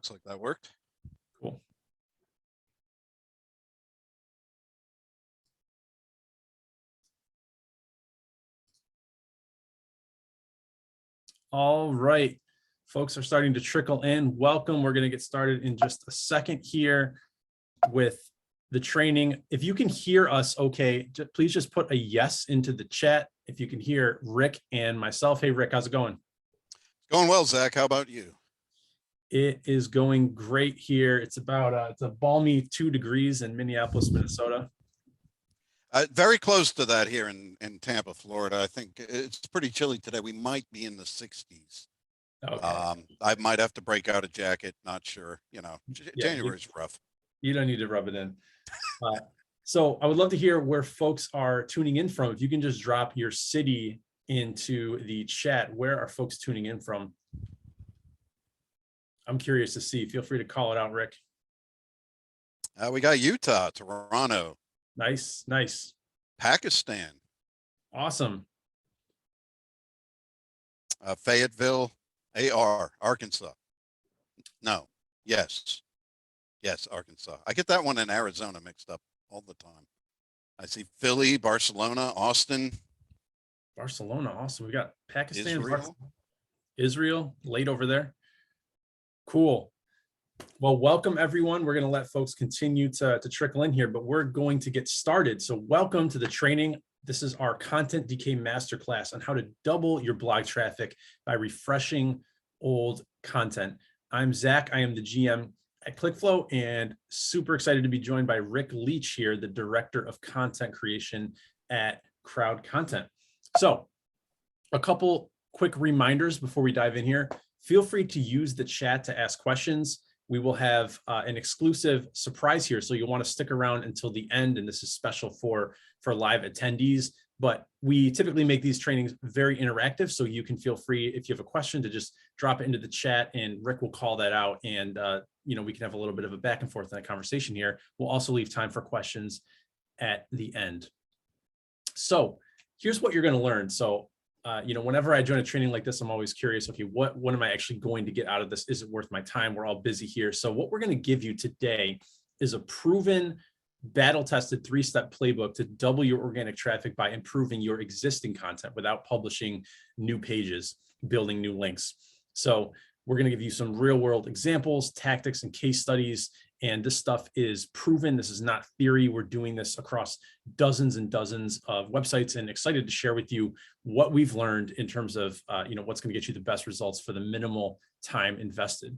looks like that worked. Cool. All right, folks are starting to trickle in. Welcome. We're going to get started in just a second here with the training. If you can hear us okay, please just put a yes into the chat. If you can hear Rick and myself. Hey, Rick, how's it going? Going well, Zach. How about you? It is going great here. It's about it's a balmy 2 degrees in Minneapolis, Minnesota. Very close to that here in Tampa, Florida. I think it's pretty chilly today. We might be in the 60s. Okay. I might have to break out a jacket. Not sure. You know, January's rough. You don't need to rub it in. So I would love to hear where folks are tuning in from. If you can just drop your city into the chat, where are folks tuning in from? I'm curious to see. Feel free to call it out, Rick. We got Utah, Toronto. Nice, nice. Pakistan. Awesome. Fayetteville, Arkansas. No, yes, Arkansas. I get that one in Arizona mixed up all the time. I see Philly, Barcelona, Austin. Barcelona, awesome. We got Pakistan, Israel late over there. Cool. Well, welcome everyone. We're going to let folks continue to trickle in here, but we're going to get started. So welcome to the training. This is our Content Decay Masterclass on how to double your blog traffic by refreshing old content. I'm Zach. I am the GM at ClickFlow and super excited to be joined by Rick Leach here, the Director of Content Creation at Crowd Content. So a couple quick reminders before we dive in here. Feel free to use the chat to ask questions. We will have an exclusive surprise here, so you'll want to stick around until the end, and this is special for live attendees. But we typically make these trainings very interactive, so you can feel free, if you have a question, to just drop it into the chat, and Rick will call that out, and you know, we can have a little bit of a back and forth in that conversation here. We'll also leave time for questions at the end. So here's what you're going to learn. So you know, whenever I join a training like this, I'm always curious, okay, what am I actually going to get out of this? Is it worth my time? We're all busy here. So what we're going to give you today is a proven, battle-tested 3-step playbook to double your organic traffic by improving your existing content without publishing new pages, building new links. So we're going to give you some real-world examples, tactics, and case studies. And this stuff is proven. This is not theory. We're doing this across dozens and dozens of websites, and excited to share with you what we've learned in terms of you know, what's going to get you the best results for the minimal time invested.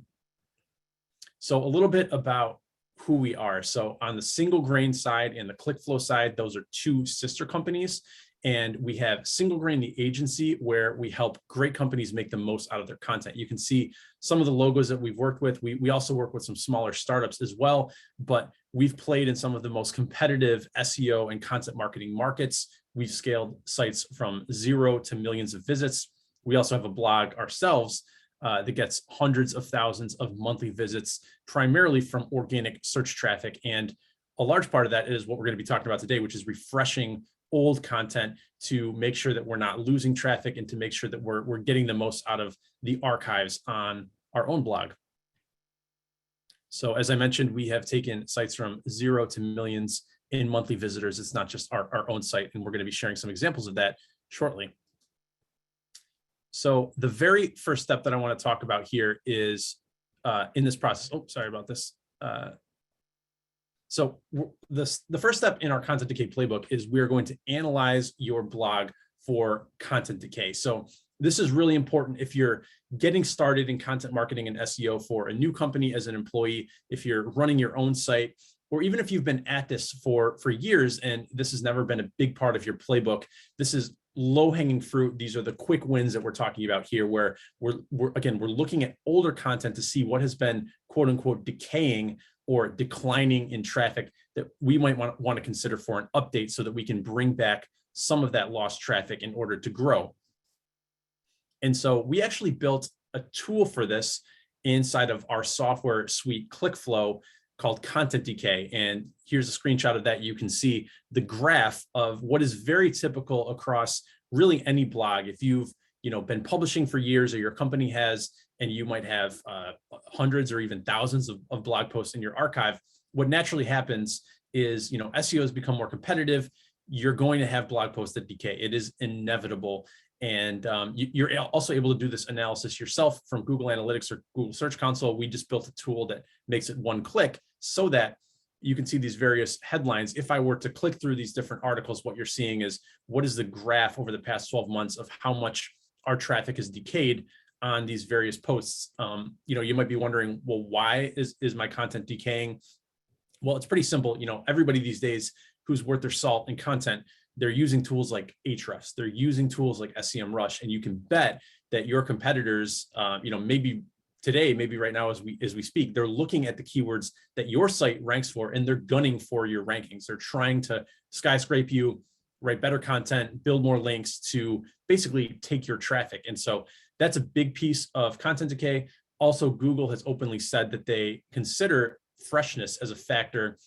So a little bit about who we are. So on the Single Grain side and the ClickFlow side, those are 2 sister companies. And we have Single Grain, the agency, where we help great companies make the most out of their content. You can see some of the logos that we've worked with. We also work with some smaller startups as well, but we've played in some of the most competitive SEO and content marketing markets. We've scaled sites from 0 to millions of visits. We also have a blog ourselves that gets hundreds of thousands of monthly visits, primarily from organic search traffic. And a large part of that is what we're going to be talking about today, which is refreshing old content to make sure that we're not losing traffic and to make sure that we're getting the most out of the archives on our own blog. So as I mentioned, we have taken sites from 0 to millions in monthly visitors. It's not just our own site, and we're going to be sharing some examples of that shortly. So the very first step that I want to talk about here is in this process. Oh, sorry about this. So the first step in our content decay playbook is we're going to analyze your blog for content decay. So this is really important if you're getting started in content marketing and SEO for a new company as an employee, if you're running your own site, or even if you've been at this for years and this has never been a big part of your playbook. This is low-hanging fruit. These are the quick wins that we're talking about here, where we're looking at older content to see what has been quote unquote decaying or declining in traffic that we might want to consider for an update so that we can bring back some of that lost traffic in order to grow. And so we actually built a tool for this inside of our software suite, ClickFlow, called Content Decay. And here's a screenshot of that. You can see the graph of what is very typical across really any blog. If you've been publishing for years, or your company has, and you might have hundreds or even thousands of blog posts in your archive, what naturally happens is, SEO has become more competitive. You're going to have blog posts that decay. It is inevitable. And you're also able to do this analysis yourself from Google Analytics or Google Search Console. We just built a tool that makes it one click so that you can see these various headlines. If I were to click through these different articles, what you're seeing is what is the graph over the past 12 months of how much our traffic has decayed on these various posts. You might be wondering, well, why is my content decaying? Well, it's pretty simple. Everybody these days who's worth their salt in content, they're using tools like Ahrefs, they're using tools like SEMrush, and you can bet that your competitors, maybe today, maybe right now as we speak, they're looking at the keywords that your site ranks for, and they're gunning for your rankings. They're trying to skyscrape you, write better content, build more links to basically take your traffic. And so that's a big piece of content decay. Also, Google has openly said that they consider freshness as a factor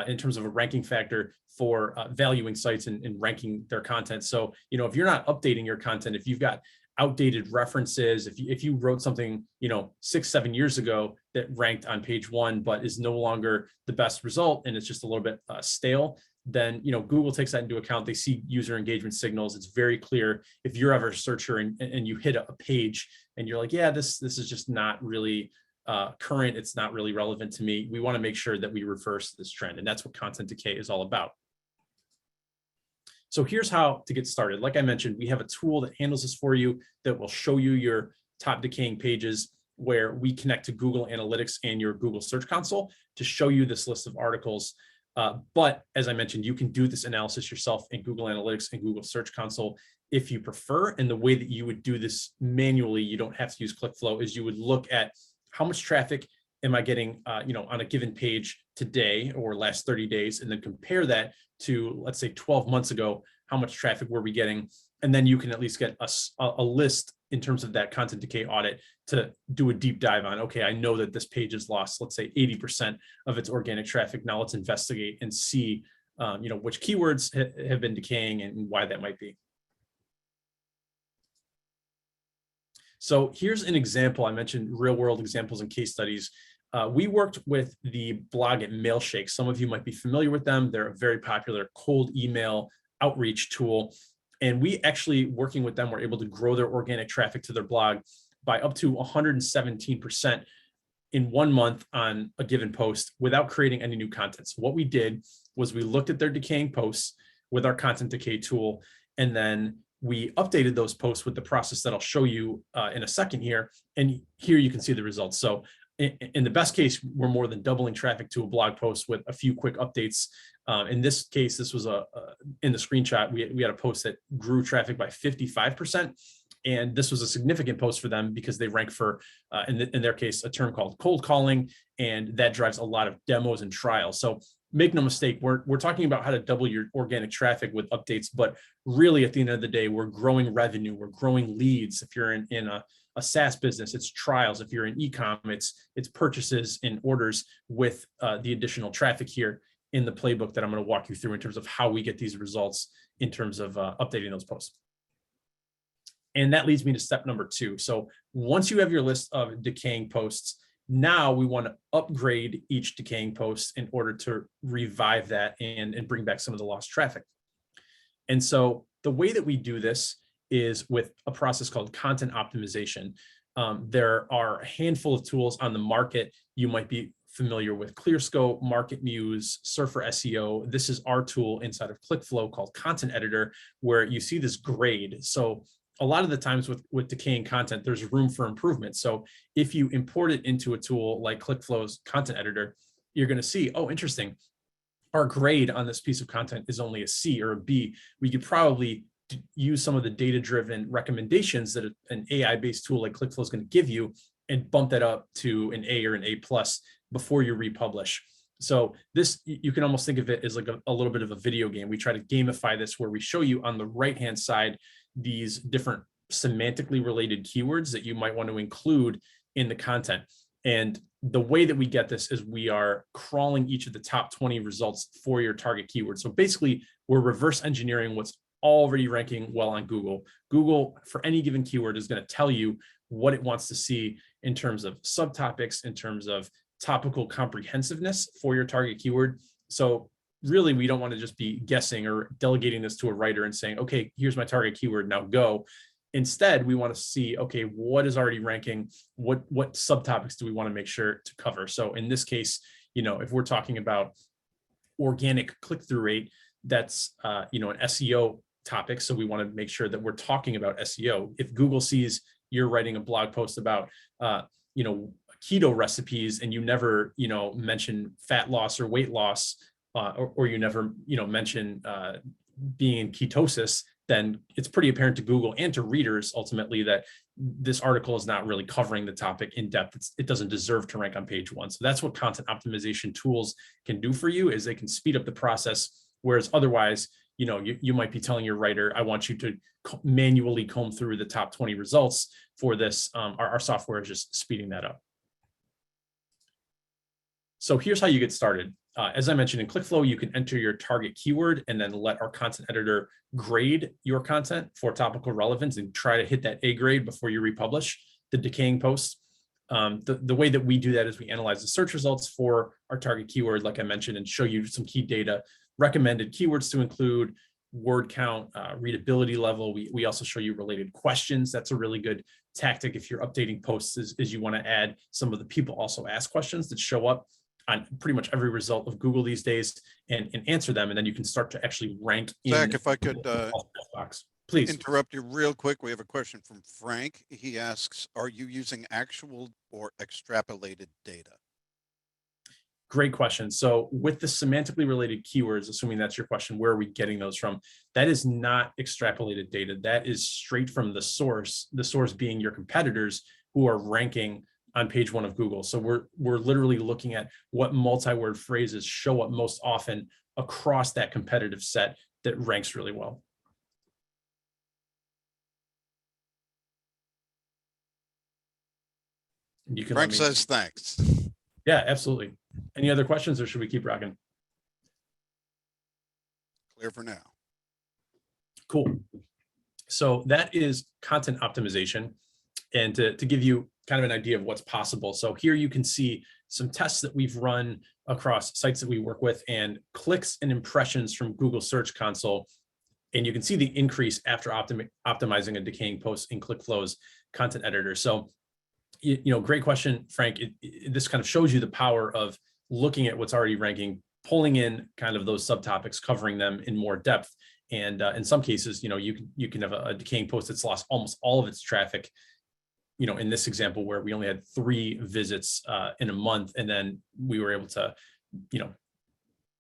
in terms of a ranking factor for valuing sites and ranking their content. So, if you're not updating your content, if you've got outdated references, if you wrote something, 6-7 years ago that ranked on page 1, but is no longer the best result, and it's just a little bit stale, then, Google takes that into account. They see user engagement signals. It's very clear. If you're ever a searcher and you hit a page and you're like, yeah, this is just not really current, it's not really relevant to me, we want to make sure that we reverse this trend. And that's what content decay is all about. So here's how to get started. Like I mentioned, we have a tool that handles this for you that will show you your top decaying pages, where we connect to Google Analytics and your Google Search Console to show you this list of articles. But as I mentioned, you can do this analysis yourself in Google Analytics and Google Search Console if you prefer. And the way that you would do this manually, you don't have to use ClickFlow, is you would look at how much traffic am I getting, on a given page today or last 30 days, and then compare that to, let's say, 12 months ago, how much traffic were we getting? And then you can at least get a list in terms of that content decay audit to do a deep dive on. Okay, I know that this page has lost, let's say, 80% of its organic traffic. Now let's investigate and see, which keywords have been decaying and why that might be. So here's an example. I mentioned real world examples and case studies. We worked with the blog at Mailshake. Some of you might be familiar with them. They're a very popular cold email outreach tool. And we actually, working with them, were able to grow their organic traffic to their blog by up to 117% in 1 month on a given post without creating any new content. So what we did was we looked at their decaying posts with our content decay tool, and then we updated those posts with the process that I'll show you in a second here. And here you can see the results. So in the best case, we're more than doubling traffic to a blog post with a few quick updates. In this case, this was in the screenshot, we had a post that grew traffic by 55%. And this was a significant post for them because they rank for, in their case, a term called cold calling, and that drives a lot of demos and trials. So make no mistake, we're talking about how to double your organic traffic with updates, but really at the end of the day, we're growing revenue, we're growing leads. If you're in a SaaS business, it's trials. If you're in e-com, it's purchases and orders with the additional traffic here in the playbook that I'm going to walk you through in terms of how we get these results in terms of updating those posts. And that leads me to step number 2. So once you have your list of decaying posts, now we want to upgrade each decaying post in order to revive that and bring back some of the lost traffic. And so the way that we do this is with a process called content optimization. There are a handful of tools on the market. You might be familiar with ClearScope, MarketMuse, Surfer SEO. This is our tool inside of ClickFlow called Content Editor, where you see this grade. So a lot of the times with decaying content, there's room for improvement. So if you import it into a tool like ClickFlow's Content Editor, you're going to see, oh, interesting, our grade on this piece of content is only a C or a B. We could probably use some of the data-driven recommendations that an AI-based tool like ClickFlow is going to give you and bump that up to an A or an A+ before you republish. So this, you can almost think of it as like a little bit of a video game. We try to gamify this, where we show you on the right-hand side these different semantically related keywords that you might want to include in the content. And the way that we get this is we are crawling each of the top 20 results for your target keyword. So basically, we're reverse engineering what's already ranking well on Google. Google, for any given keyword, is going to tell you what it wants to see in terms of subtopics, in terms of topical comprehensiveness for your target keyword. So really, we don't want to just be guessing or delegating this to a writer and saying, okay, here's my target keyword, now go. Instead, we want to see, okay, what is already ranking? What subtopics do we want to make sure to cover? So in this case, if we're talking about organic click-through rate, that's an SEO topic. So we want to make sure that we're talking about SEO. If Google sees you're writing a blog post about keto recipes and you never mention fat loss or weight loss, or you never mention being in ketosis, then it's pretty apparent to Google and to readers ultimately that this article is not really covering the topic in depth. It doesn't deserve to rank on page one. So that's what content optimization tools can do for you, is they can speed up the process. Whereas otherwise, you might be telling your writer, I want you to manually comb through the top 20 results for this. Our software is just speeding that up. So here's how you get started. As I mentioned, in ClickFlow, you can enter your target keyword and then let our content editor grade your content for topical relevance and try to hit that A grade before you republish the decaying post. The way that we do that is we analyze the search results for our target keyword, like I mentioned, and show you some key data, recommended keywords to include, word count, readability level. We also show you related questions. That's a really good tactic if you're updating posts, is you want to add some of the people also ask questions that show up on pretty much every result of Google these days and answer them. And then you can start to actually rank Zach, in. if I could box. Please interrupt you real quick. We have a question from Frank. He asks, are you using actual or extrapolated data? Great question. So with the semantically related keywords, assuming that's your question, where are we getting those from? That is not extrapolated data. That is straight from the source being your competitors who are ranking on page one of Google. So we're literally looking at what multi-word phrases show up most often across that competitive set that ranks really well. Frank says thanks. Yeah, absolutely. Any other questions, or should we keep rocking? Clear for now. Cool. So that is content optimization. And to give you kind of an idea of what's possible. So here you can see some tests that we've run across sites that we work with and clicks and impressions from Google Search Console. And you can see the increase after optimizing a decaying post in ClickFlow's content editor. So, great question, Frank. This kind of shows you the power of looking at what's already ranking, pulling in kind of those subtopics, covering them in more depth. And in some cases, you can have a decaying post that's lost almost all of its traffic. In this example where we only had 3 visits in a month, and then we were able to,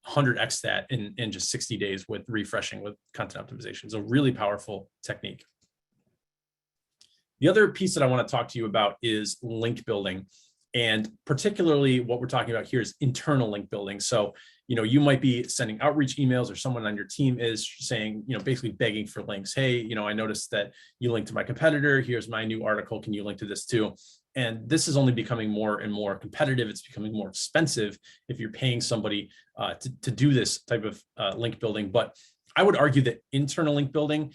100x that in just 60 days with refreshing with content optimization. It's a really powerful technique. The other piece that I want to talk to you about is link building. And particularly what we're talking about here is internal link building. So, you might be sending outreach emails, or someone on your team is saying, basically begging for links. Hey, I noticed that you linked to my competitor. Here's my new article. Can you link to this too? And this is only becoming more and more competitive. It's becoming more expensive if you're paying somebody to do this type of link building. But I would argue that internal link building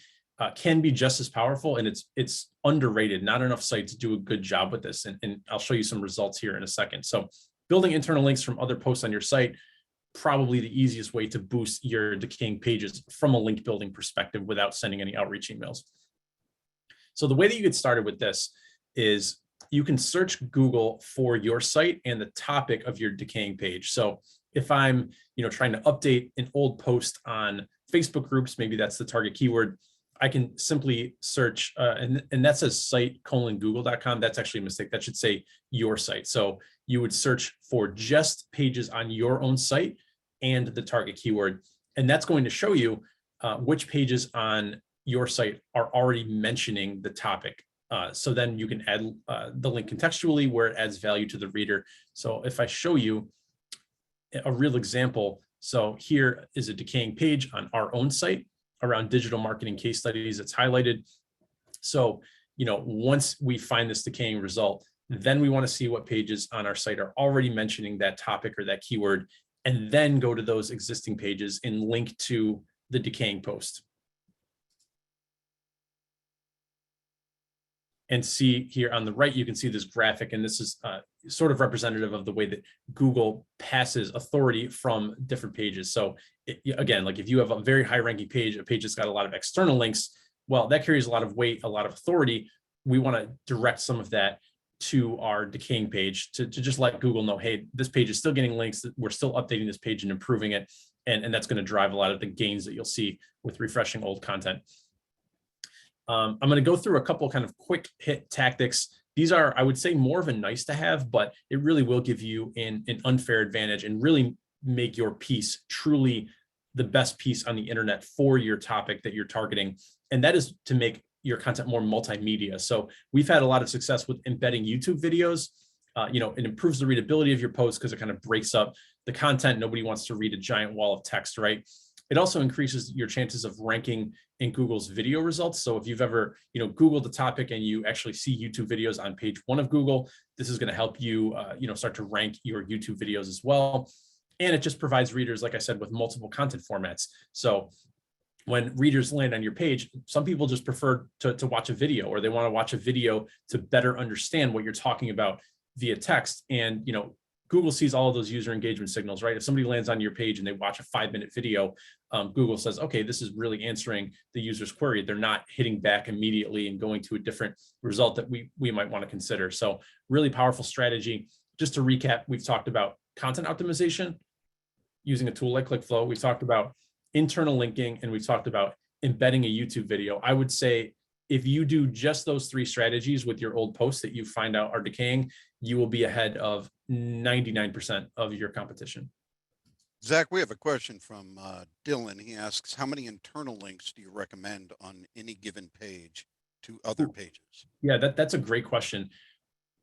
can be just as powerful, and it's underrated. Not enough sites do a good job with this. And I'll show you some results here in a second. So building internal links from other posts on your site, probably the easiest way to boost your decaying pages from a link building perspective without sending any outreach emails. So the way that you get started with this is you can search Google for your site and the topic of your decaying page. So if I'm, trying to update an old post on Facebook groups, maybe that's the target keyword, I can simply search, and that says site:google.com. That's actually a mistake. That should say your site. So you would search for just pages on your own site and the target keyword. And that's going to show you which pages on your site are already mentioning the topic. So then you can add the link contextually where it adds value to the reader. So if I show you a real example, so here is a decaying page on our own site around digital marketing case studies. It's highlighted. So, once we find this decaying result, then we want to see what pages on our site are already mentioning that topic or that keyword, and then go to those existing pages and link to the decaying post. and see here on the right, you can see this graphic, and this is sort of representative of the way that Google passes authority from different pages. So again, like if you have a very high ranking page, a page that's got a lot of external links, well, that carries a lot of weight, a lot of authority. We want to direct some of that to our decaying page to just let Google know, hey, this page is still getting links, we're still updating this page and improving it. And that's going to drive a lot of the gains that you'll see with refreshing old content. I'm going to go through a couple kind of quick hit tactics. These are, I would say, more of a nice to have, but it really will give you an unfair advantage and really make your piece truly the best piece on the internet for your topic that you're targeting. And that is to make your content more multimedia. So we've had a lot of success with embedding YouTube videos. It improves the readability of your posts because it kind of breaks up the content. Nobody wants to read a giant wall of text, right? It also increases your chances of ranking in Google's video results. So if you've ever, Googled the topic and you actually see YouTube videos on page 1 of Google, this is going to help you, start to rank your YouTube videos as well. And it just provides readers, like I said, with multiple content formats. So when readers land on your page, some people just prefer to watch a video, or they want to watch a video to better understand what you're talking about via text. And, Google sees all of those user engagement signals, right? If somebody lands on your page and they watch a 5-minute video, Google says, okay, this is really answering the user's query. They're not hitting back immediately and going to a different result that we might want to consider. So really powerful strategy. Just to recap, we've talked about content optimization using a tool like ClickFlow. We've talked about internal linking, and we've talked about embedding a YouTube video. I would say if you do just those 3 strategies with your old posts that you find out are decaying, you will be ahead of 99% of your competition. Zach, we have a question from Dylan. He asks, how many internal links do you recommend on any given page to other pages? Yeah, that's a great question.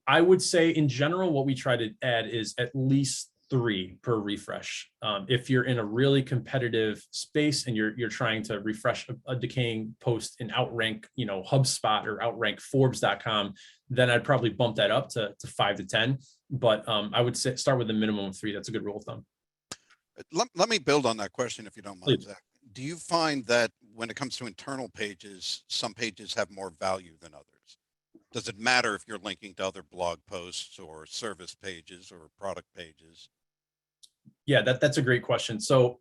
I would say in general, what we try to add is at least 3 per refresh. If you're in a really competitive space and you're trying to refresh a decaying post and outrank, HubSpot or outrank Forbes.com, then I'd probably bump that up to 5 to 10. But I would say start with a minimum of 3. That's a good rule of thumb. Let me build on that question, if you don't mind, Please. Zach. Do you find that when it comes to internal pages, some pages have more value than others? Does it matter if you're linking to other blog posts or service pages or product pages? Yeah, that's a great question. So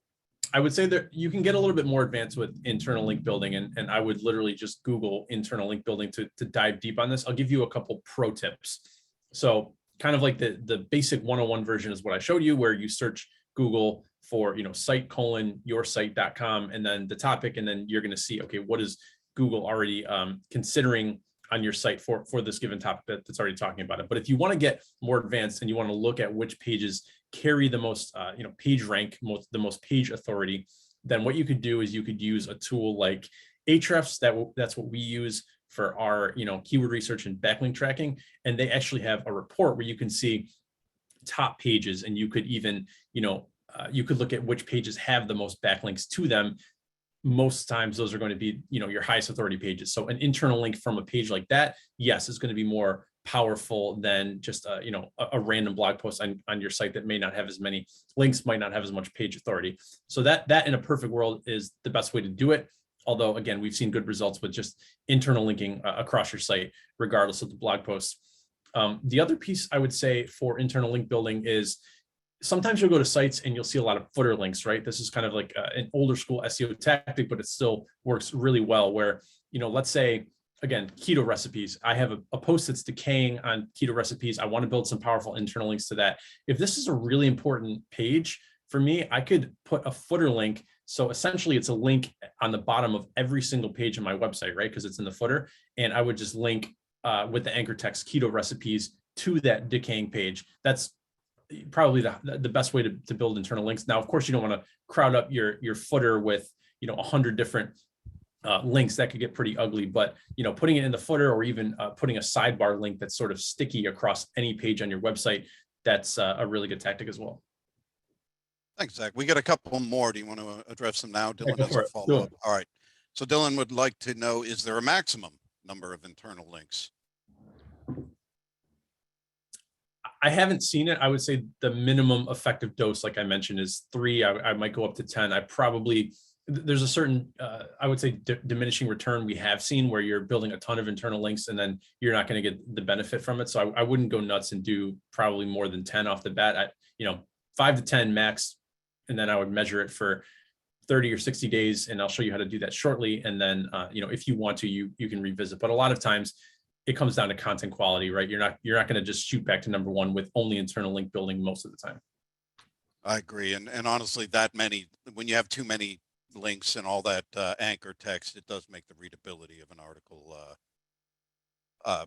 I would say that you can get a little bit more advanced with internal link building, and I would literally just Google internal link building to dive deep on this. I'll give you a couple pro tips. So kind of like the basic 101 version is what I showed you, where you search Google for, site:/yoursite.com, and then the topic, and then you're going to see, okay, what is Google already considering on your site for this given topic that's already talking about it. But if you want to get more advanced and you want to look at which pages carry the most, page rank, the most page authority, then what you could do is you could use a tool like Ahrefs. That's what we use for our, keyword research and backlink tracking. And they actually have a report where you can see top pages, and you could even, you could look at which pages have the most backlinks to them. Most times those are going to be, your highest authority pages. So an internal link from a page like that, yes, is going to be more powerful than just a random blog post on your site that may not have as many links, might not have as much page authority. So that in a perfect world is the best way to do it. Although, again, we've seen good results with just internal linking across your site, regardless of the blog posts. The other piece I would say for internal link building is sometimes you'll go to sites and you'll see a lot of footer links, right? This is kind of like an older school SEO tactic, but it still works really well where, let's say, again, keto recipes. I have a post that's decaying on keto recipes. I want to build some powerful internal links to that. If this is a really important page for me, I could put a footer link. So essentially it's a link on the bottom of every single page on my website, right? Because it's in the footer. And I would just link with the anchor text keto recipes to that decaying page. That's probably the best way to build internal links. Now, of course, you don't want to crowd up your footer with 100 different links. That could get pretty ugly, but putting it in the footer, or even putting a sidebar link that's sort of sticky across any page on your website, that's a really good tactic as well. Thanks, Zach. We got a couple more. Do you want to address them now? Dylan Yeah, has a follow-up. All right. So Dylan would like to know, is there a maximum number of internal links? I haven't seen it. I would say the minimum effective dose, like I mentioned, is 3. I might go up to 10. I probably there's a certain, I would say, diminishing return we have seen where you're building a ton of internal links and then you're not going to get the benefit from it. So I wouldn't go nuts and do probably more than 10 off the bat. 5 to 10 max, and then I would measure it for 30 or 60 days, and I'll show you how to do that shortly. And then, if you want to, you can revisit. But a lot of times, it comes down to content quality, right? You're not going to just shoot back to number one with only internal link building most of the time. I agree, and honestly, when you have too many links and all that anchor text, it does make the readability of an article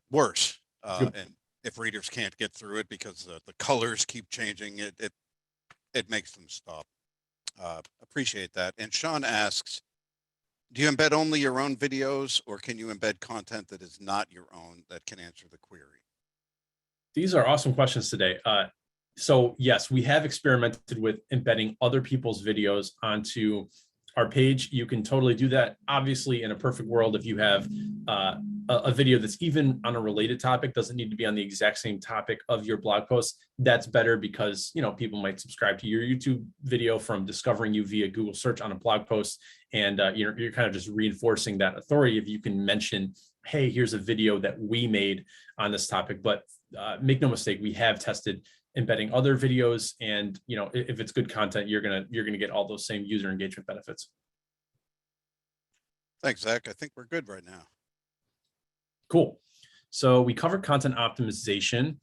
worse. And if readers can't get through it because the colors keep changing, it makes them stop. Appreciate that. And Sean asks, do you embed only your own videos, or can you embed content that is not your own that can answer the query? These are awesome questions today. So yes, we have experimented with embedding other people's videos onto our page. You can totally do that. Obviously, in a perfect world, if you have a video that's even on a related topic, doesn't need to be on the exact same topic of your blog post, that's better because people might subscribe to your YouTube video from discovering you via Google search on a blog post, and you're kind of just reinforcing that authority if you can mention, hey, here's a video that we made on this topic. But make no mistake, we have tested embedding other videos, and if it's good content, you're gonna get all those same user engagement benefits. Thanks, Zach. I think we're good right now. Cool. So we covered content optimization.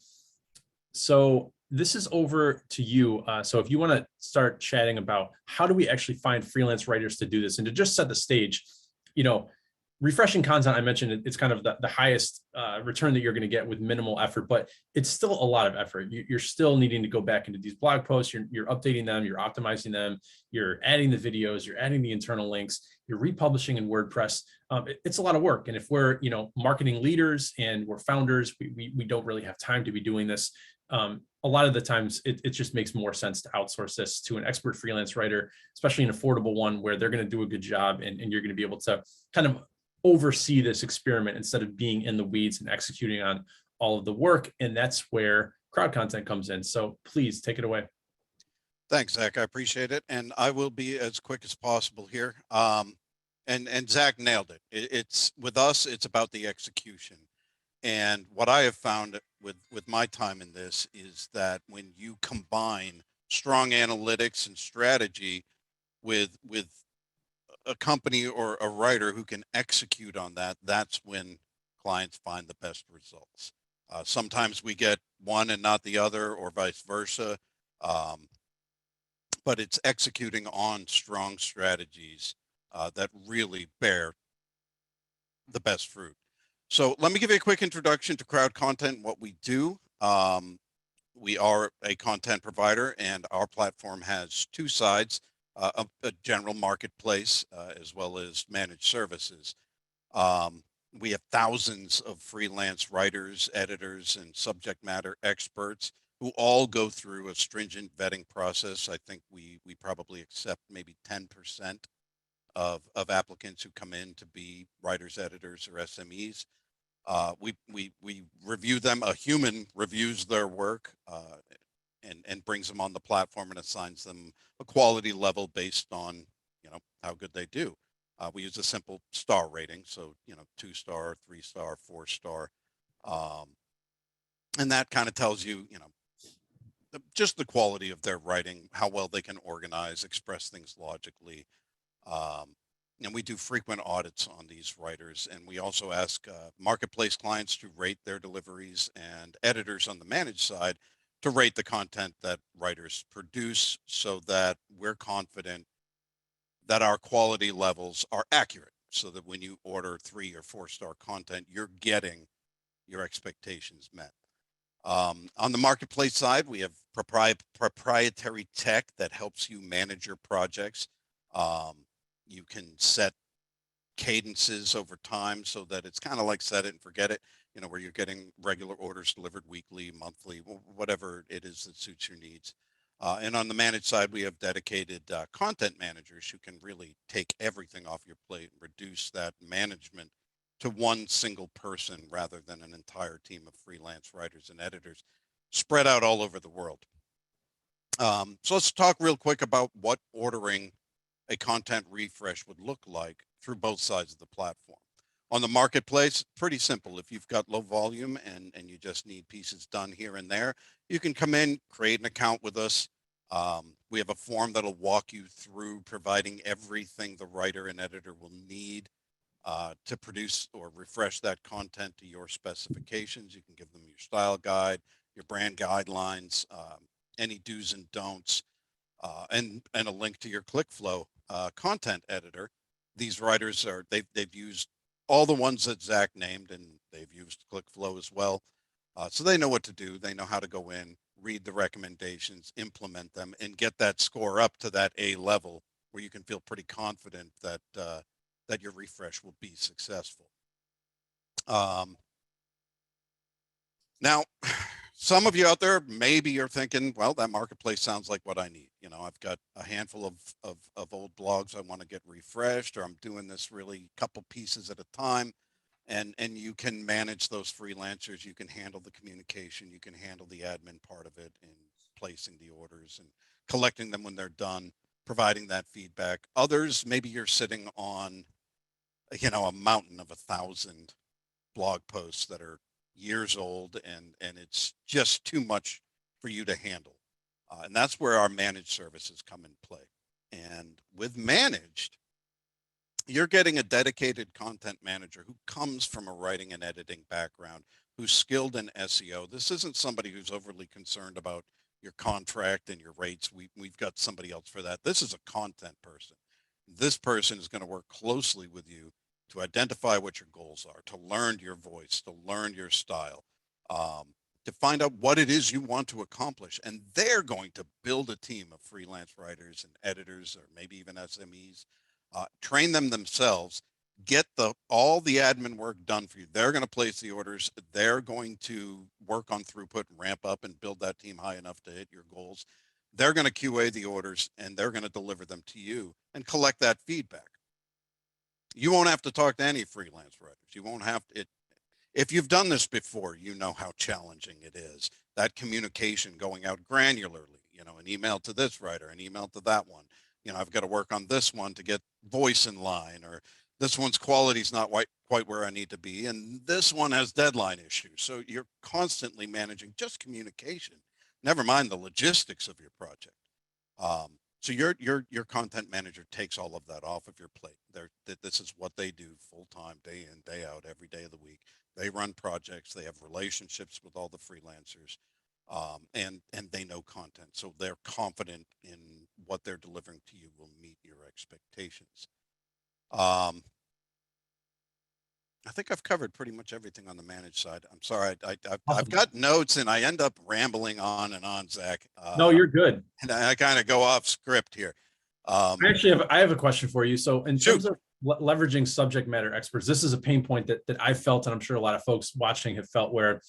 So this is over to you. So if you want to start chatting about how do we actually find freelance writers to do this, and to just set the stage, refreshing content, I mentioned it's kind of the highest return that you're going to get with minimal effort, but it's still a lot of effort. You're still needing to go back into these blog posts. You're updating them, you're optimizing them, you're adding the videos, you're adding the internal links, you're republishing in WordPress. It's a lot of work. And if we're marketing leaders and we're founders, we don't really have time to be doing this. A lot of the times it just makes more sense to outsource this to an expert freelance writer, especially an affordable one where they're going to do a good job, and you're going to be able to kind of oversee this experiment instead of being in the weeds and executing on all of the work. And that's where crowd content comes in. So please take it away. Thanks, Zach. I appreciate it. And I will be as quick as possible here. And Zach nailed it. It's with us, it's about the execution. And what I have found with my time in this is that when you combine strong analytics and strategy with a company or a writer who can execute on that, that's when clients find the best results. Sometimes we get one and not the other, or vice versa. But it's executing on strong strategies that really bear the best fruit. So let me give you a quick introduction to crowd content, what we do. We are a content provider, and our platform has two sides. A general marketplace as well as managed services. We have thousands of freelance writers, editors, and subject matter experts who all go through a stringent vetting process. I think we probably accept maybe 10% of applicants who come in to be writers, editors, or SMEs. We review them. A human reviews their work and brings them on the platform and assigns them a quality level based on how good they do. We use a simple star rating, so 2-star, 3-star, 4-star, and that kind of tells you just the quality of their writing, how well they can organize, express things logically. And we do frequent audits on these writers, and we also ask marketplace clients to rate their deliveries, and editors on the managed side to rate the content that writers produce, so that we're confident that our quality levels are accurate, so that when you order 3 or 4-star content, you're getting your expectations met. On the marketplace side, we have proprietary tech that helps you manage your projects. You can set cadences over time so that it's kind of like set it and forget it, where you're getting regular orders delivered weekly, monthly, whatever it is that suits your needs. And on the managed side, we have dedicated content managers who can really take everything off your plate and reduce that management to one single person rather than an entire team of freelance writers and editors spread out all over the world. So let's talk real quick about what ordering a content refresh would look like through both sides of the platform. On the marketplace, pretty simple. If you've got low volume and you just need pieces done here and there, you can come in, create an account with us. We have a form that'll walk you through providing everything the writer and editor will need to produce or refresh that content to your specifications. You can give them your style guide, your brand guidelines, any do's and don'ts, and a link to your ClickFlow content editor. These writers they've used all the ones that Zach named, and they've used ClickFlow as well. So they know what to do. They know how to go in, read the recommendations, implement them, and get that score up to that A level where you can feel pretty confident that that your refresh will be successful. Now, some of you out there, maybe you're thinking, well, that marketplace sounds like what I need. You know, I've got a handful of old blogs I want to get refreshed, or I'm doing this really couple pieces at a time. And you can manage those freelancers. You can handle the communication. You can handle the admin part of it and placing the orders and collecting them when they're done, providing that feedback. Others, maybe you're sitting on, you know, a mountain of 1,000 blog posts that are years old, and it's just too much for you to handle. And that's where our managed services come in play. And with managed, you're getting a dedicated content manager who comes from a writing and editing background, who's skilled in SEO. This isn't somebody who's overly concerned about your contract and your rates. We've got somebody else for that. This is a content person. This person is going to work closely with you to identify what your goals are, to learn your voice, to learn your style, to find out what it is you want to accomplish. And they're going to build a team of freelance writers and editors, or maybe even SMEs, train them themselves, get all the admin work done for you. They're going to place the orders. They're going to work on throughput and ramp up and build that team high enough to hit your goals. They're going to QA the orders, and they're going to deliver them to you and collect that feedback. You won't have to talk to any freelance writers. You won't have to. If you've done this before, you know how challenging it is. That communication going out granularly, you know, an email to this writer, an email to that one. You know, I've got to work on this one to get voice in line, or this one's quality is not quite where I need to be, and this one has deadline issues. So you're constantly managing just communication, never mind the logistics of your project. So your content manager takes all of that off of your plate. This is what they do full time, day in, day out, every day of the week. They run projects. They have relationships with all the freelancers, and they know content. So they're confident in what they're delivering to you will meet your expectations. I think I've covered pretty much everything on the managed side. I'm sorry, I've got notes and I end up rambling on and on, Zach. No, you're good. And I kind of go off script here. I have a question for you. So in Shoot. terms of leveraging subject matter experts, this is a pain point that I felt, and I'm sure a lot of folks watching have felt, where,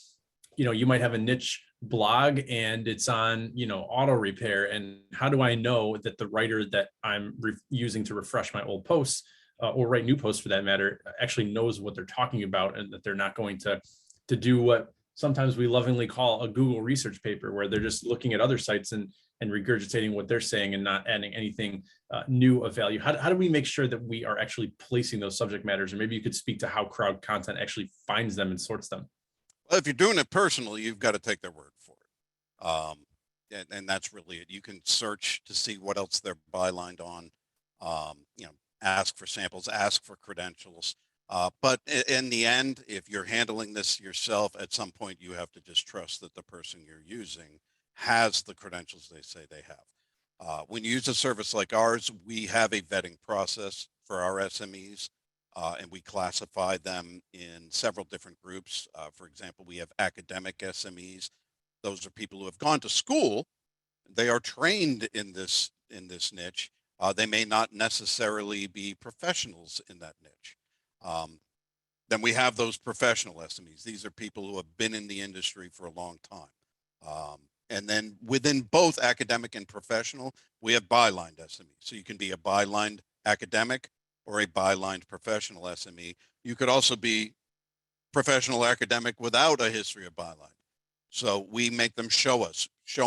you know, you might have a niche blog and it's on, you know, auto repair. And how do I know that the writer that I'm using to refresh my old posts, or write new posts for that matter, actually knows what they're talking about, and that they're not going to do what sometimes we lovingly call a Google research paper, where they're just looking at other sites and regurgitating what they're saying and not adding anything new of value? How do we make sure that we are actually placing those subject matters? Or maybe you could speak to how crowd content actually finds them and sorts them. Well, if you're doing it personally, you've got to take their word for it. And that's really it. You can search to see what else they're bylined on, you know, ask for samples, ask for credentials. But in the end, if you're handling this yourself, at some point you have to just trust that the person you're using has the credentials they say they have. When you use a service like ours, we have a vetting process for our SMEs, and we classify them in several different groups. For example, we have academic SMEs. Those are people who have gone to school. They are trained in this niche. They may not necessarily be professionals in that niche. Then we have those professional SMEs. These are people who have been in the industry for a long time. And then within both academic and professional, we have bylined SMEs. So you can be a bylined academic or a bylined professional SME. You could also be professional academic without a history of byline. So we make them show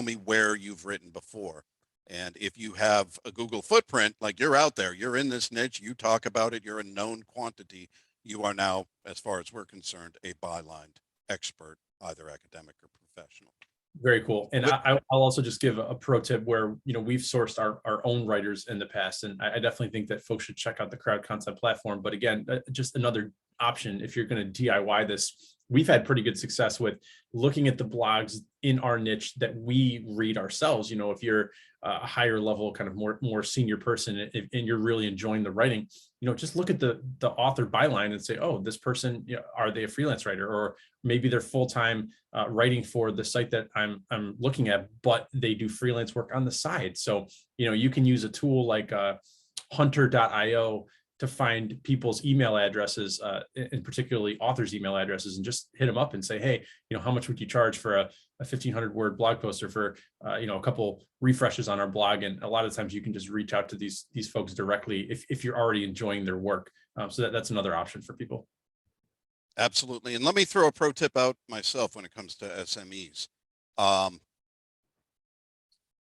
me where you've written before. And if you have a Google footprint, like you're out there, you're in this niche, you talk about it, you're a known quantity, you are now, as far as we're concerned, a byline expert, either academic or professional. Very cool. And I'll also just give a pro tip where, we've sourced our own writers in the past. And I definitely think that folks should check out the crowd content platform. But again, just another option if you're going to DIY this. We've had pretty good success with looking at the blogs in our niche that we read ourselves. If you're a higher level, kind of more senior person, and you're really enjoying the writing, just look at the author byline and say, oh, this person, are they a freelance writer? Or maybe they're full-time writing for the site that I'm looking at, but they do freelance work on the side. So, you can use a tool like hunter.io to find people's email addresses, and particularly authors' email addresses, and just hit them up and say, hey, how much would you charge for a 1,500 word blog post, or for a couple refreshes on our blog? And a lot of times you can just reach out to these folks directly if you're already enjoying their work. So that's another option for people. Absolutely. And let me throw a pro tip out myself when it comes to SMEs.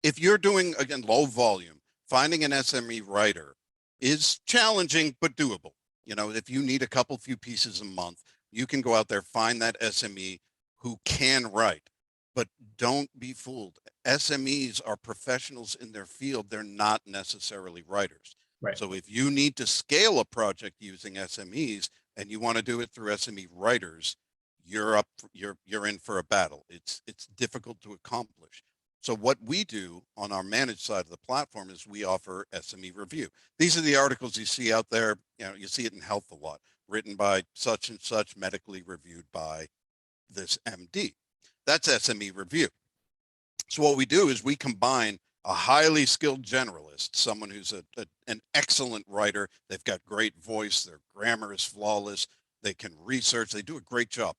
If you're doing, again, low volume, finding an SME writer is challenging, but doable. If you need a few pieces a month, you can go out there, find that SME who can write, but don't be fooled. SMEs are professionals in their field. They're not necessarily writers. Right. So if you need to scale a project using SMEs and you want to do it through SME writers, you're in for a battle. It's difficult to accomplish. So what we do on our managed side of the platform is we offer SME review. These are the articles you see out there. You see it in health a lot, written by such and such, medically reviewed by this MD. That's SME review. So what we do is we combine a highly skilled generalist, someone who's an excellent writer. They've got great voice. Their grammar is flawless. They can research. They do a great job.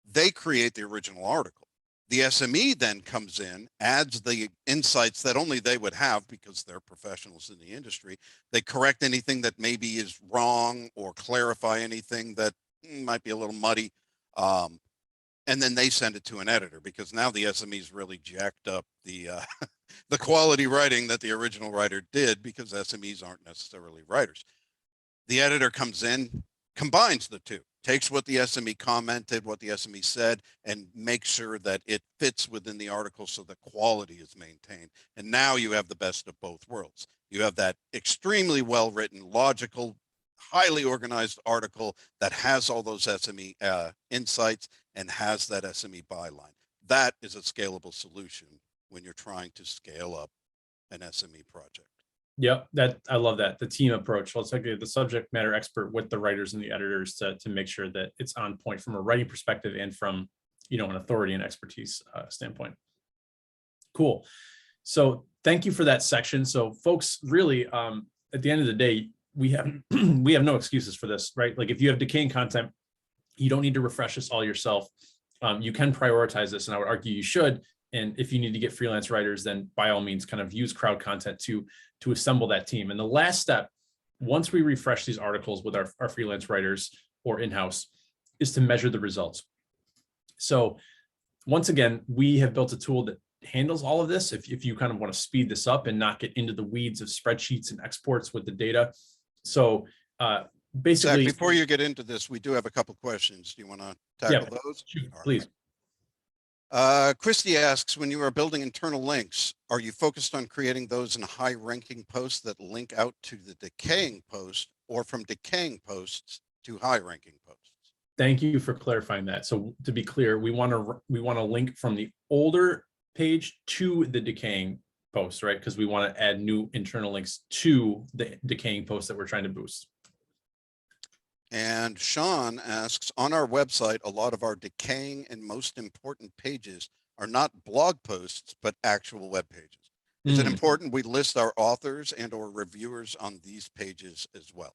They create the original article. The SME then comes in, adds the insights that only they would have because they're professionals in the industry. They correct anything that maybe is wrong or clarify anything that might be a little muddy. And then they send it to an editor, because now the SME's really jacked up the the quality writing that the original writer did, because SMEs aren't necessarily writers. The editor comes in, combines the two, takes what the SME commented, what the SME said, and makes sure that it fits within the article so the quality is maintained. And now you have the best of both worlds. You have that extremely well-written, logical, highly organized article that has all those SME insights and has that SME byline. That is a scalable solution when you're trying to scale up an SME project. Yep, I love that. The team approach. Let's take the subject matter expert with the writers and the editors to make sure that it's on point from a writing perspective and from an authority and expertise standpoint. Cool. So thank you for that section. So folks, really, at the end of the day, we have no excuses for this, right? Like if you have decaying content, you don't need to refresh this all yourself. You can prioritize this, and I would argue you should. And if you need to get freelance writers, then by all means, kind of use crowd content to assemble that team. And the last step, once we refresh these articles with our freelance writers or in-house, is to measure the results. So once again, we have built a tool that handles all of this. If you kind of want to speed this up and not get into the weeds of spreadsheets and exports with the data. So basically, Zach, before you get into this, we do have a couple questions. Do you want to tackle those? Shoot, please. Christy asks, when you are building internal links, are you focused on creating those in high ranking posts that link out to the decaying post, or from decaying posts to high ranking posts? Thank you for clarifying that. So to be clear, we want to link from the older page to the decaying post, right? Because we want to add new internal links to the decaying post that we're trying to boost. And Sean asks, on our website, a lot of our decaying and most important pages are not blog posts, but actual web pages. Is it important we list our authors and or reviewers on these pages as well?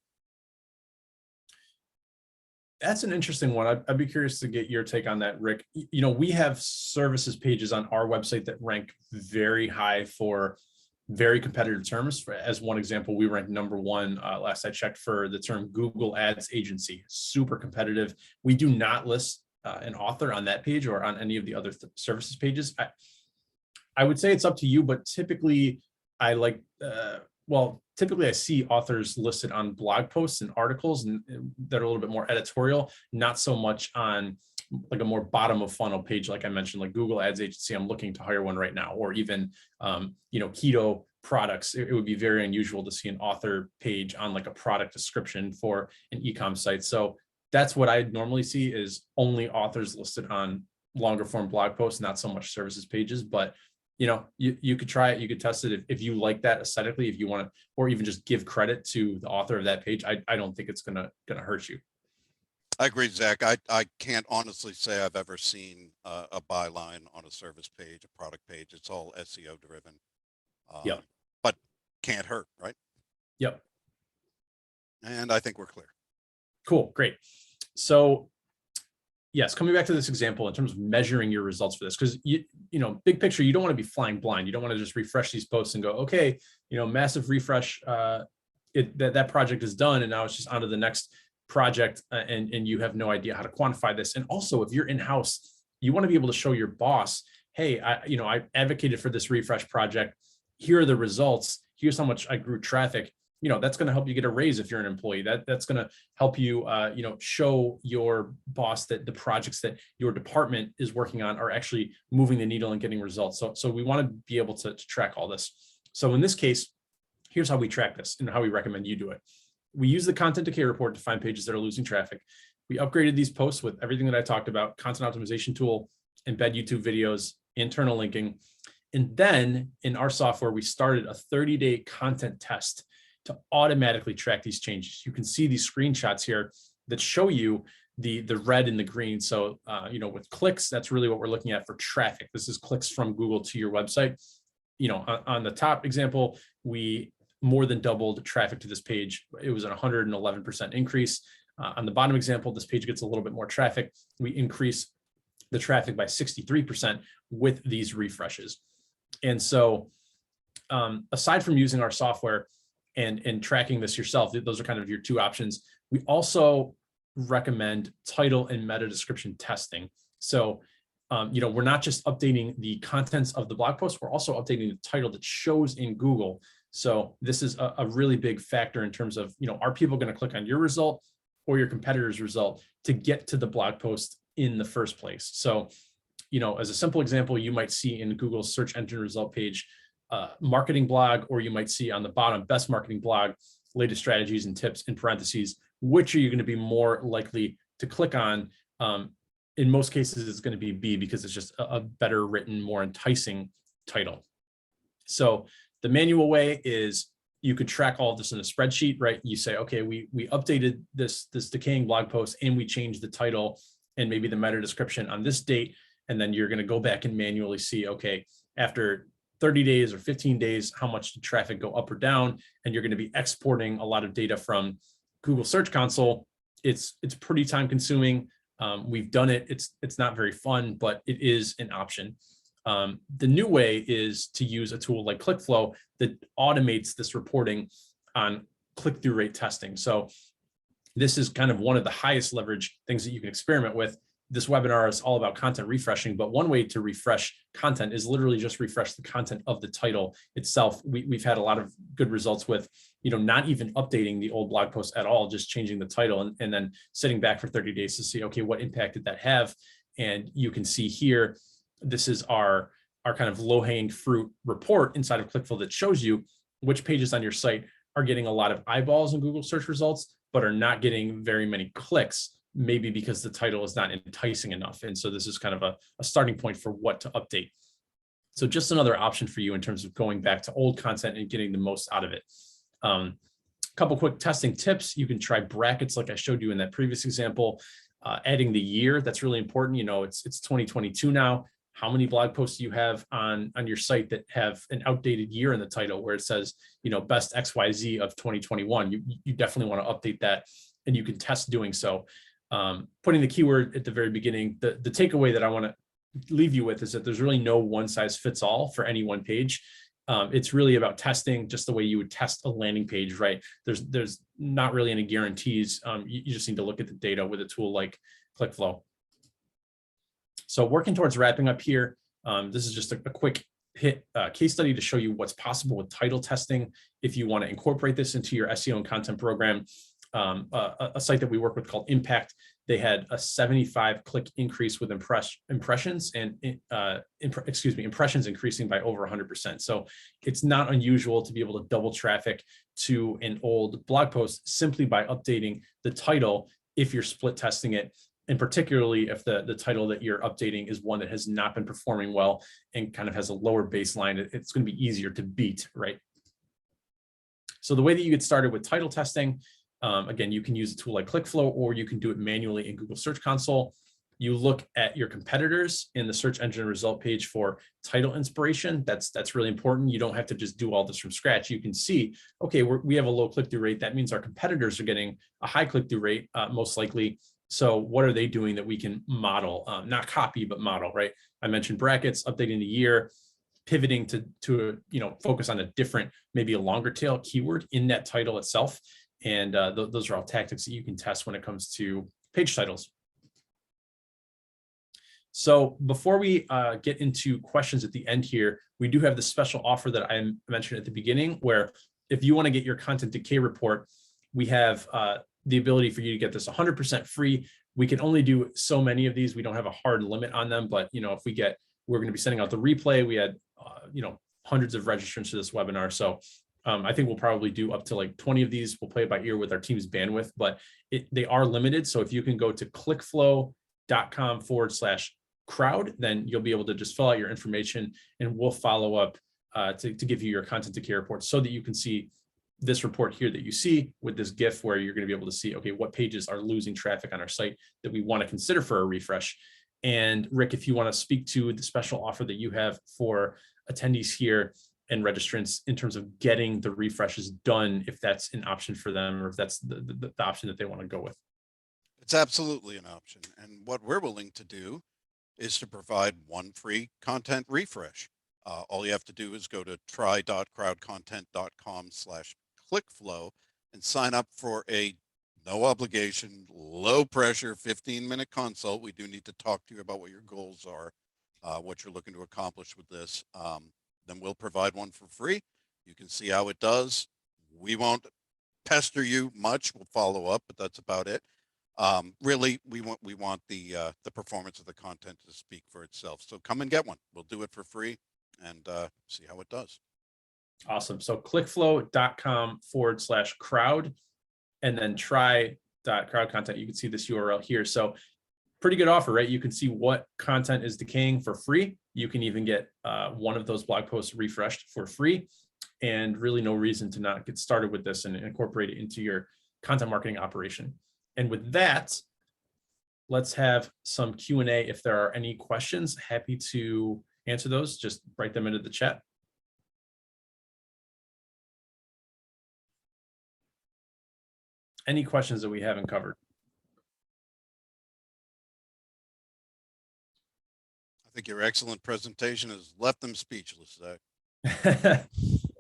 That's an interesting one. I'd be curious to get your take on that, Rick. We have services pages on our website that rank very high for very competitive terms. As one example, we ranked #1 last I checked for the term Google Ads agency. Super competitive. We do not list an author on that page or on any of the other services pages. I would say it's up to you, but typically I like, well, typically I see authors listed on blog posts and articles and that are a little bit more editorial, not so much on like a more bottom of funnel page. Like I mentioned, like Google Ads Agency, I'm looking to hire one right now, or even, keto products. It would be very unusual to see an author page on like a product description for an e-com site. So that's what I normally see, is only authors listed on longer form blog posts, not so much services pages. But you could try it, you could test it if you like that aesthetically, if you want to, or even just give credit to the author of that page. I don't think it's gonna hurt you. I agree, Zach. I can't honestly say I've ever seen a byline on a service page, a product page. It's all SEO driven. Yep. But can't hurt, right? Yep. And I think we're clear. Cool. Great. So yes, coming back to this example in terms of measuring your results for this, because big picture, you don't want to be flying blind. You don't want to just refresh these posts and go, okay, massive refresh, that project is done, and now it's just on to the next project, and you have no idea how to quantify this. And also, if you're in-house, you want to be able to show your boss, hey, I advocated for this refresh project. Here are the results. Here's how much I grew traffic. That's going to help you get a raise if you're an employee. That's going to help you, show your boss that the projects that your department is working on are actually moving the needle and getting results. So we want to be able to track all this. So in this case, here's how we track this and how we recommend you do it. We use the content decay report to find pages that are losing traffic. We upgraded these posts with everything that I talked about: content optimization tool, embed YouTube videos, internal linking. And then in our software, we started a 30-day content test to automatically track these changes. You can see these screenshots here that show you the red and the green. So, with clicks, that's really what we're looking at for traffic. This is clicks from Google to your website. On the top example, we more than doubled traffic to this page. It was an 111% increase. On the bottom example, this page gets a little bit more traffic. We increase the traffic by 63% with these refreshes. And so, aside from using our software and tracking this yourself, those are kind of your two options. We also recommend title and meta description testing. So, we're not just updating the contents of the blog post, we're also updating the title that shows in Google. So this is a really big factor in terms of, are people going to click on your result or your competitor's result to get to the blog post in the first place? So, as a simple example, you might see in Google's search engine result page, marketing blog, or you might see on the bottom, best marketing blog, latest strategies and tips in parentheses. Which are you going to be more likely to click on? In most cases, it's going to be B, because it's just a better written, more enticing title. So the manual way is you could track all of this in a spreadsheet, right? You say, okay, we updated this decaying blog post and we changed the title and maybe the meta description on this date. And then you're going to go back and manually see, okay, after 30 days or 15 days, how much did traffic go up or down? And you're going to be exporting a lot of data from Google Search Console. It's pretty time consuming. We've done it. It's not very fun, but it is an option. The new way is to use a tool like ClickFlow that automates this reporting on click-through rate testing. So this is kind of one of the highest leverage things that you can experiment with. This webinar is all about content refreshing, but one way to refresh content is literally just refresh the content of the title itself. We've had a lot of good results with, not even updating the old blog post at all, just changing the title and then sitting back for 30 days to see, okay, what impact did that have? And you can see here, this is our kind of low-hanging fruit report inside of ClickFlow that shows you which pages on your site are getting a lot of eyeballs in Google search results, but are not getting very many clicks, maybe because the title is not enticing enough. And so this is kind of a starting point for what to update. So just another option for you in terms of going back to old content and getting the most out of it. A couple quick testing tips. You can try brackets like I showed you in that previous example. Adding the year, that's really important. It's 2022 now. How many blog posts do you have on your site that have an outdated year in the title where it says, best XYZ of 2021? You definitely want to update that, and you can test doing so. Putting the keyword at the very beginning, the takeaway that I want to leave you with is that there's really no one size fits all for any one page. It's really about testing, just the way you would test a landing page, right? There's not really any guarantees. You just need to look at the data with a tool like ClickFlow. So working towards wrapping up here, this is just a quick hit a case study to show you what's possible with title testing. If you want to incorporate this into your SEO and content program, a site that we work with called Impact, they had a 75 click increase with impressions and impressions increasing by over 100%. So it's not unusual to be able to double traffic to an old blog post simply by updating the title if you're split testing it. And particularly if the title that you're updating is one that has not been performing well and kind of has a lower baseline, it's going to be easier to beat, right? So the way that you get started with title testing, again, you can use a tool like ClickFlow, or you can do it manually in Google Search Console. You look at your competitors in the search engine result page for title inspiration. That's really important. You don't have to just do all this from scratch. You can see, okay, we have a low click-through rate. That means our competitors are getting a high click-through rate, most likely. So what are they doing that we can model, not copy, but model, right? I mentioned brackets, updating the year, pivoting to focus on a different, maybe a longer tail keyword in that title itself. And those are all tactics that you can test when it comes to page titles. So before we get into questions at the end here, we do have the special offer that I mentioned at the beginning, where if you want to get your content decay report, we have the ability for you to get this 100% free. We can only do so many of these. We don't have a hard limit on them, but if we're going to be sending out the replay. We had hundreds of registrants to this webinar. So I think we'll probably do up to like 20 of these. We'll play it by ear with our team's bandwidth, but they are limited. So if you can go to clickflow.com/crowd, then you'll be able to just fill out your information and we'll follow up to give you your content decay report so that you can see this report here that you see with this GIF, where you're going to be able to see, okay, what pages are losing traffic on our site that we want to consider for a refresh. And Rick, if you want to speak to the special offer that you have for attendees here and registrants in terms of getting the refreshes done, if that's an option for them, or if that's the option that they want to go with. It's absolutely an option. And what we're willing to do is to provide one free content refresh. All you have to do is go to try.crowdcontent.com/clickflow and sign up for a no obligation, low pressure, 15-minute consult. We do need to talk to you about what your goals are, what you're looking to accomplish with this. Then we'll provide one for free. You can see how it does. We won't pester you much. We'll follow up, but that's about it. Really, we want the performance of the content to speak for itself. So come and get one. We'll do it for free and see how it does. Awesome. So clickflow.com/crowd and then try.crowdcontent. You can see this URL here. So pretty good offer, right? You can see what content is decaying for free. You can even get one of those blog posts refreshed for free, and really no reason to not get started with this and incorporate it into your content marketing operation. And with that, let's have some Q&A. If there are any questions, happy to answer those. Just write them into the chat. Any questions that we haven't covered? I think your excellent presentation has left them speechless, Zach.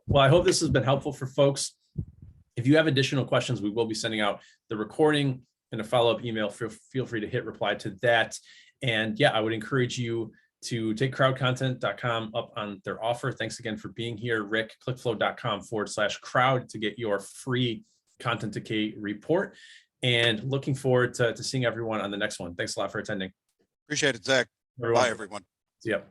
Well, I hope this has been helpful for folks. If you have additional questions, we will be sending out the recording and a follow-up email. Feel free to hit reply to that. And yeah, I would encourage you to take crowdcontent.com up on their offer. Thanks again for being here, Rick. clickflow.com/crowd to get your free content decay report, and looking forward to seeing everyone on the next one. Thanks a lot for attending. Appreciate it, Zach. Bye, everyone. See ya.